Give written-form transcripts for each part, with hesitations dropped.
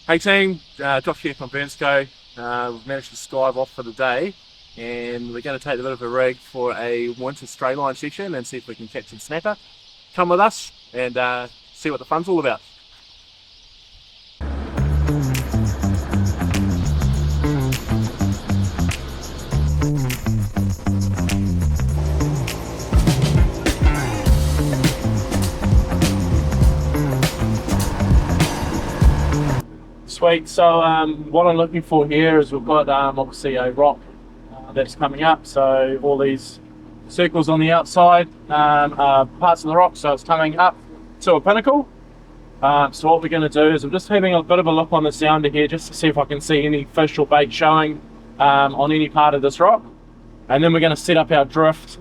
Hey team, Josh here from Burnsco. We've managed to skive off for the day and we're going to take a bit of a rig for a winter strayline session and see if we can catch some snapper. Come with us and see what the fun's all about. Sweet, so what I'm looking for here is we've got obviously a rock that's coming up, so all these circles on the outside are parts of the rock, so it's coming up to a pinnacle. So what we're going to do is I'm just having a bit of a look on the sounder here just to see if I can see any fish or bait showing on any part of this rock, and then we're going to set up our drift.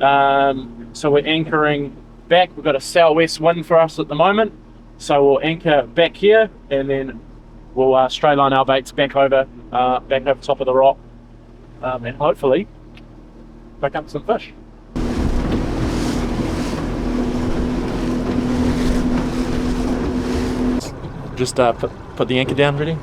So we're anchoring back. We've got a southwest wind for us at the moment, so we'll anchor back here and then we'll strayline our baits back over top of the rock, and hopefully pick up some fish. Just put the anchor down, ready?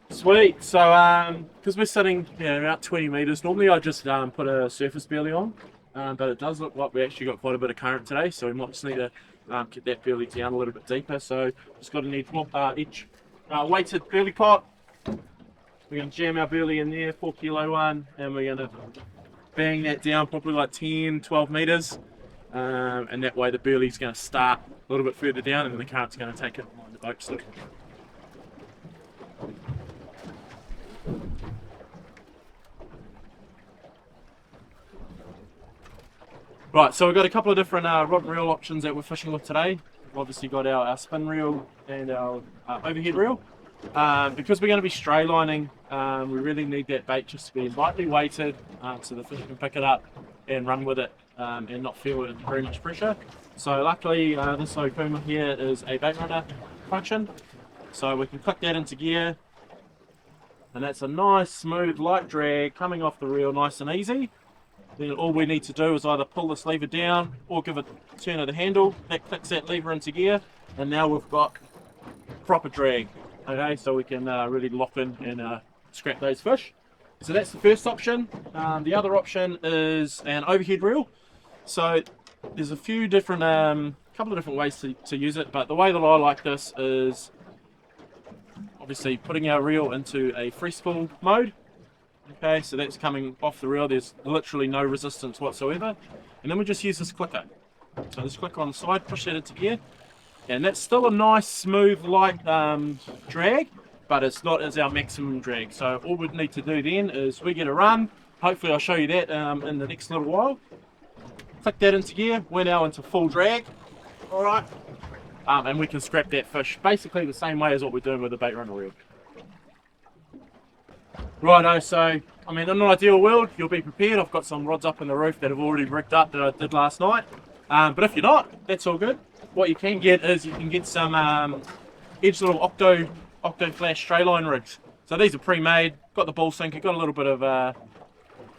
Sweet, so because we're sitting about 20 meters, normally I just put a surface burley on, but it does look like we actually got quite a bit of current today, so we might just need to get that burley down a little bit deeper. So just got to need each weighted burley pot. We're going to jam our burley in there, 4 kilo one, and we're going to bang that down probably like 10-12 meters, and that way the burley's going to start a little bit further down and then the current's going to take it on the boat stick. Right, so we've got a couple of different rod and reel options that we're fishing with today. We've obviously got our spin reel and our overhead reel. Because we're going to be straylining, we really need that bait just to be lightly weighted so the fish can pick it up and run with it and not feel very much pressure. So luckily this Okuma here is a bait runner function, so we can click that into gear, and that's a nice smooth light drag coming off the reel nice and easy. Then all we need to do is either pull this lever down or give a turn of the handle. That clicks that lever into gear, and now we've got proper drag. Okay, so we can really lock in and scrap those fish. So that's the first option. The other option is an overhead reel. So there's a few different, couple of different ways to use it, but the way that I like this is obviously putting our reel into a free spool mode. Okay, so that's coming off the reel, there's literally no resistance whatsoever. And then we just use this clicker. So this clicker on the side, push that into gear. And that's still a nice, smooth, light drag, but it's not as our maximum drag. So all we need to do then is we get a run. Hopefully I'll show you that in the next little while. Click that into gear, we're now into full drag. Alright. And we can scrap that fish basically the same way as what we're doing with the bait runner reel. Righto, so I mean, in an ideal world, you'll be prepared. I've got some rods up in the roof that have already rigged up that I did last night. But if you're not, that's all good. What you can get is you can get some Edge little octo flash strayline rigs. So these are pre-made, got the ball sinker, got a little bit of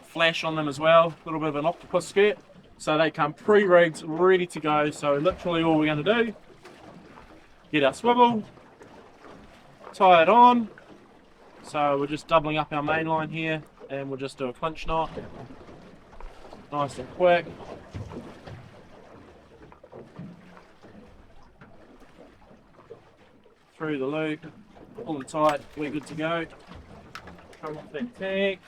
flash on them as well, a little bit of an octopus skirt. So they come pre-rigged, ready to go. So literally all we're going to do, get our swivel, tie it on. So we're just doubling up our main line here, and we'll just do a clinch knot, nice and quick. Through the loop, pull them tight, we're good to go. Come off that tag.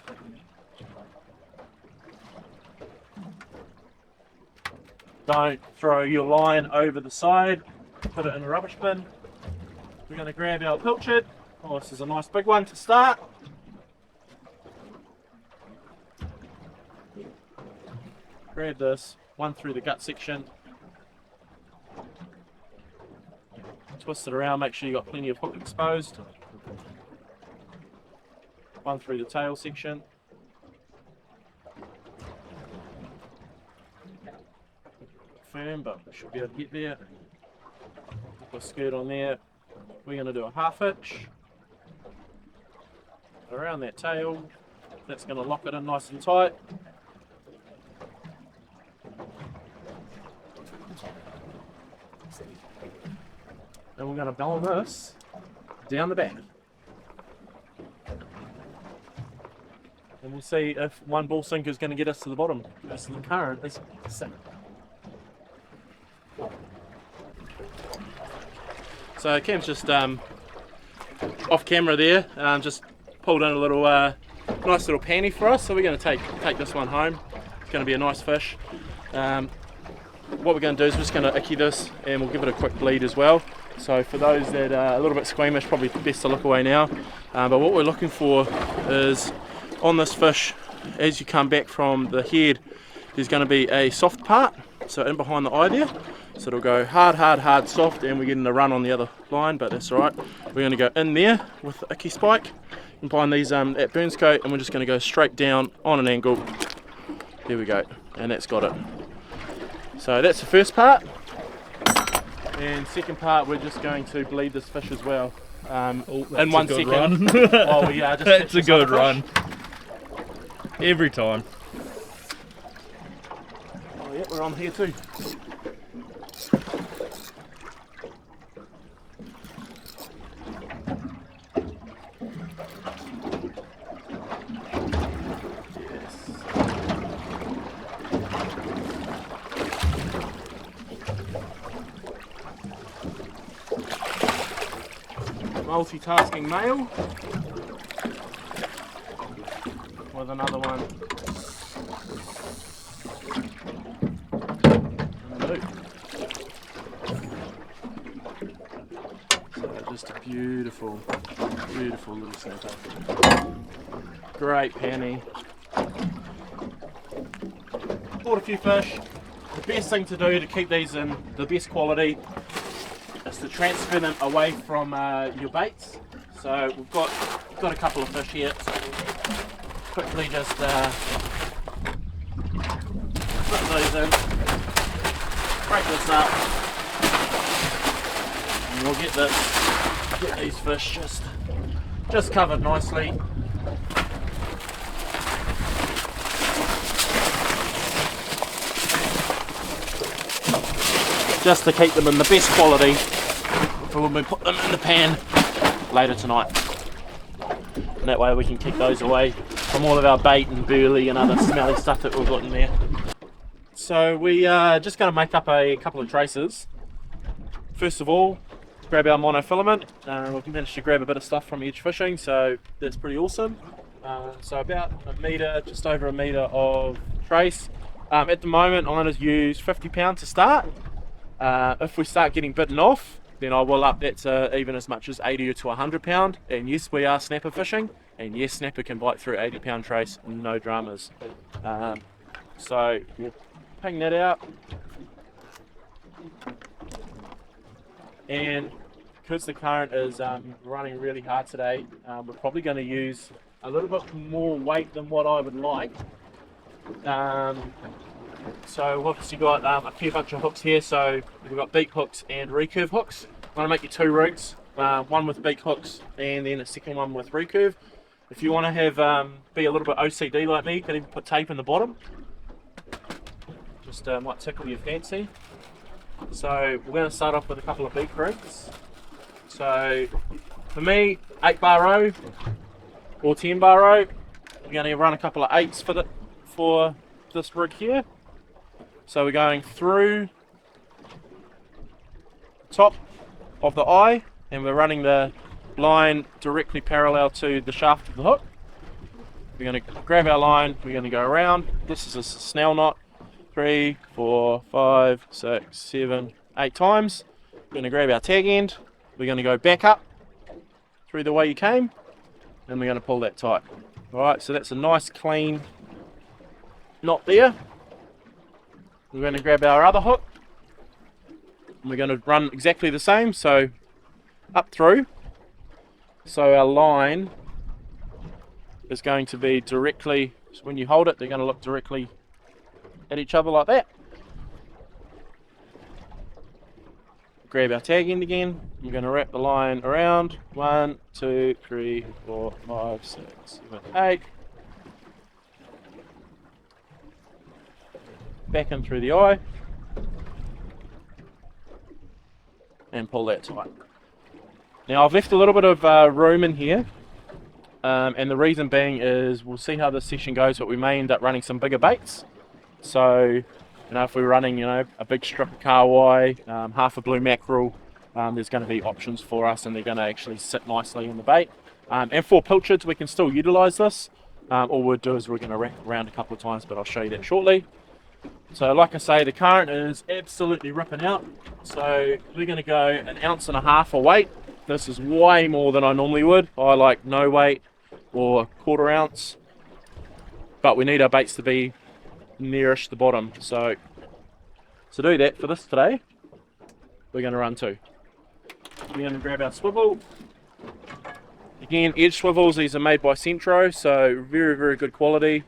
Don't throw your line over the side, put it in a rubbish bin. We're going to grab our pilchard. Oh, this is a nice big one to start. Grab this, one through the gut section. Twist it around, make sure you've got plenty of hook exposed. One through the tail section. Firm, but we should be able to get there. Put a skirt on there. We're going to do a half hitch. around that tail. That's going to lock it in nice and tight. And we're going to bellum this down the back. And we'll see if one ball sinker is going to get us to the bottom. Because the current is sick. So Cam's just off camera there, just pulled in a little nice little panty for us. So we're going to take this one home. It's going to be a nice fish. What we're going to do is we're just going to icky this and we'll give it a quick bleed as well. So for those that are a little bit squeamish, probably best to look away now. But what we're looking for is on this fish, as you come back from the head, there's going to be a soft part, so in behind the eye there. So it'll go hard, hard, hard, soft, and we're getting a run on the other line, but that's alright. We're going to go in there with the icky spike, and find these at Burnsco, and we're just going to go straight down on an angle. There we go, and that's got it. So that's the first part, and second part we're just going to bleed this fish as well. In 1 second. Run. While we just that's a good run. Every time. Oh yeah, we're on here too. Multitasking male with another one. So just a beautiful, beautiful little snapper. Great penny. Caught a few fish. The best thing to do to keep these in the best quality is to transfer them away from your baits. So we've got a couple of fish here. So we'll quickly just put those in, break this up, and we'll get these fish just covered nicely. Just to keep them in the best quality for when we put them in the pan later tonight. And that way we can keep those away from all of our bait and burley and other smelly stuff that we've got in there. So we are just going to make up a couple of traces. First of all, grab our monofilament. We've managed to grab a bit of stuff from Edge Fishing, so that's pretty awesome. So about a metre, just over a metre of trace. At the moment I'm going to use 50 pounds to start. If we start getting bitten off, then I will up that to even as much as 80 to 100 pound. And yes, we are snapper fishing, and yes, snapper can bite through 80 pound trace, no dramas. So we'll ping that out, and because the current is running really hard today, we're probably going to use a little bit more weight than what I would like. So we've obviously got a fair bunch of hooks here. So we've got beak hooks and recurve hooks. I'm going to make you two rigs, one with beak hooks and then a second one with recurve. If you want to have be a little bit OCD like me, you can even put tape in the bottom. Just might tickle your fancy. So we're going to start off with a couple of beak rigs. So for me, 8-bar row or 10-bar row. We're going to run a couple of 8s for this rig here. So we're going through the top of the eye, and we're running the line directly parallel to the shaft of the hook. We're going to grab our line, we're going to go around. This is a snell knot, 3, 4, 5, 6, 7, 8 times. We're going to grab our tag end, we're going to go back up through the way you came, and we're going to pull that tight. Alright, so that's a nice clean knot there. We're going to grab our other hook, and we're going to run exactly the same, so up through. So our line is going to be directly, so when you hold it, they're going to look directly at each other like that. grab our tag end again. We're going to wrap the line around. 1, 2, 3, 4, 5, 6, 7, 8. Back in through the eye. And pull that tight. Now I've left a little bit of room in here. And the reason being is we'll see how this session goes, but we may end up running some bigger baits. So, if we're running, a big strip of kahawai, half a blue mackerel, there's going to be options for us, and they're going to actually sit nicely in the bait. And for pilchards, we can still utilise this. All we'll do is we're going to wrap around a couple of times, but I'll show you that shortly. So, like I say, the current is absolutely ripping out. So we're going to go 1.5 ounces a weight. This is way more than I normally would. I like no weight or 1/4 ounce, but we need our baits to be nearish the bottom. So to do that for this today, we're going to run 2. We're going to grab our swivel. Again, edge swivels, these are made by Centro, so very, very good quality.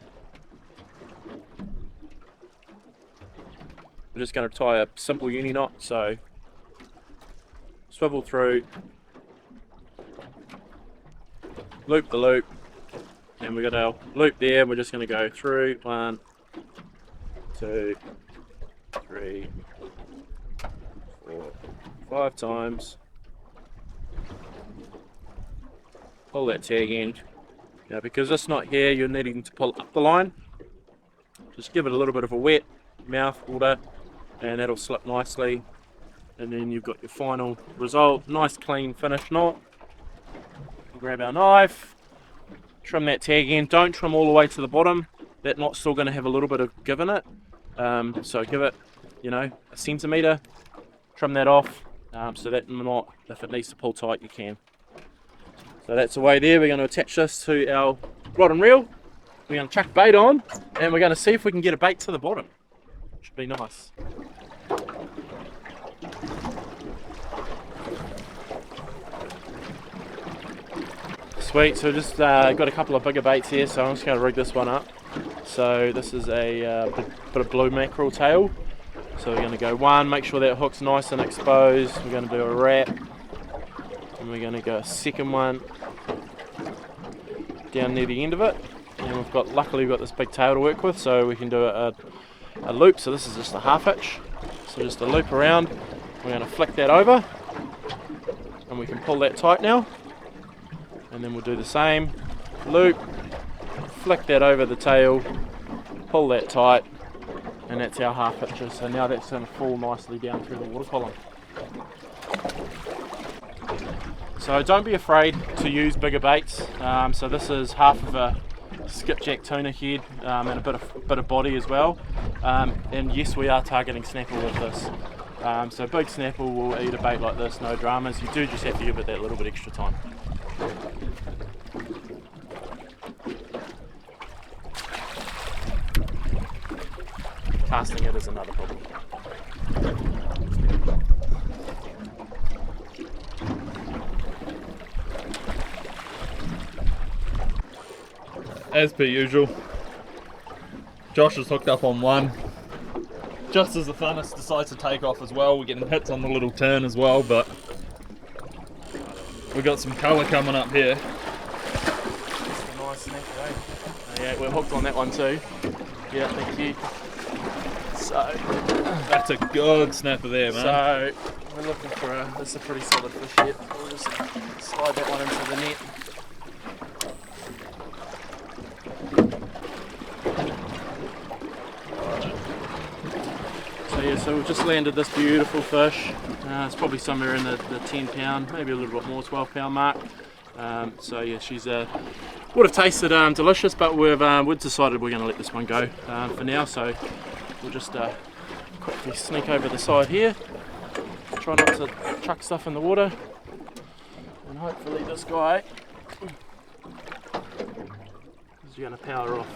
We're just going to tie a simple uni knot, so swivel through, loop the loop, and we've got our loop there. We're just going to go through 1, 2, 3, 4, 5 times. Pull that tag end. Now because it's not here, you're needing to pull up the line. Just give it a little bit of a wet mouth water, and that'll slip nicely. And then you've got your final result, nice clean finish knot. Grab our knife, trim that tag end. Don't trim all the way to the bottom. That knot's still going to have a little bit of give in it. So give it, a centimetre. Trim that off, so that knot, if it needs to pull tight, you can. So that's the way there. We're going to attach this to our rod and reel. We're going to chuck bait on, and we're going to see if we can get a bait to the bottom. Should be nice. Sweet, so just got a couple of bigger baits here, so I'm just going to rig this one up. So this is a bit of blue mackerel tail. So we're going to go 1, make sure that hook's nice and exposed. We're going to do a wrap, and we're going to go a second one down near the end of it. And luckily we've got this big tail to work with, so we can do a loop. So this is just a half hitch. So just a loop around. We're going to flick that over, and we can pull that tight now. And then we'll do the same loop, flick that over the tail, pull that tight, and that's our half hitches. So now that's going to fall nicely down through the water column. So don't be afraid to use bigger baits. So this is half of a skipjack tuna head and a bit of body as well. And yes, we are targeting snapper with this. So big snapper will eat a bait like this, no dramas. You do just have to give it that little bit extra time. Casting it is another problem. As per usual, Josh is hooked up on one. Just as the funnest decides to take off as well, we're getting hits on the little turn as well, but we've got some colour coming up here. That's a nice snapper, eh? Oh, yeah, we're hooked on that one too. Yeah, thank you. So that's a good snapper there, man. So we're looking for this is a pretty solid fish here. We'll just slide that one into the net. So we've just landed this beautiful fish. It's probably somewhere in the 10 pound, maybe a little bit more, 12 pound mark. So yeah, she's would have tasted delicious, but we've decided we're going to let this one go for now. So we'll just quickly sneak over the side here, try not to chuck stuff in the water, and hopefully this guy is going to power off.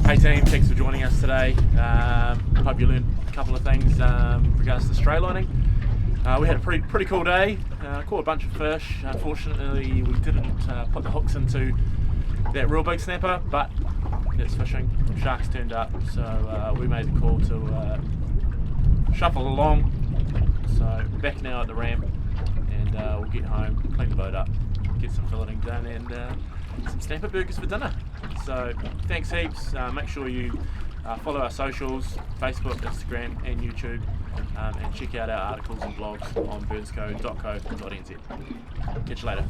Hey team, thanks for joining us today. Hope you learned a couple of things in regards to straylining. We had a pretty cool day. Caught a bunch of fish. Unfortunately, we didn't put the hooks into that real big snapper, but that's fishing. Sharks turned up, so we made the call to shuffle along. So we're back now at the ramp, and we'll get home, clean the boat up, get some filleting done, and some snapper burgers for dinner. So thanks heaps. Make sure you follow our socials, Facebook, Instagram and YouTube, and check out our articles and blogs on burnsco.co.nz. Catch you later.